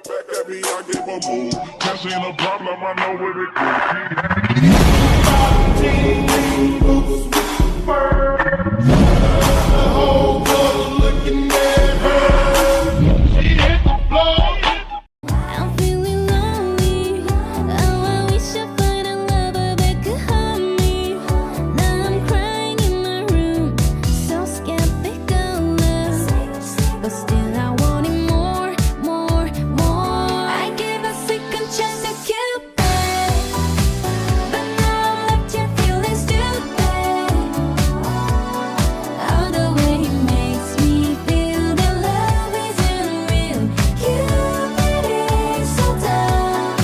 back at me, I give a move. Cash ain't a problem, I know where it goes. The whole world looking at her. She hit the floor. I'm feeling lonely. Oh, I wish I find a lover that could hold me. Now I'm crying in my room, so skeptical love, but still I wanted more, more, more. I gave a second chance to Cupid, but now I'm left here feeling stupid. Oh, the way he makes me feel that love isn't real. Cupid is so dumb.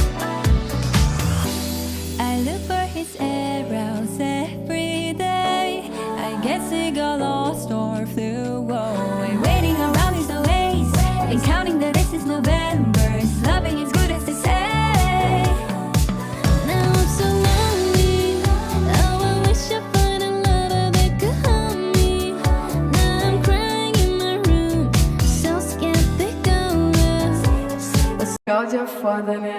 I look for his arrows every day. I guess he got lost or flew away. Waiting around is the ways, and counting the days is November. His loving is good as they say. Now I'm so lonely. Oh, I wish I find a lover that could hold me. Now I'm crying in my room, so skeptical love. Cláudia é foda, né?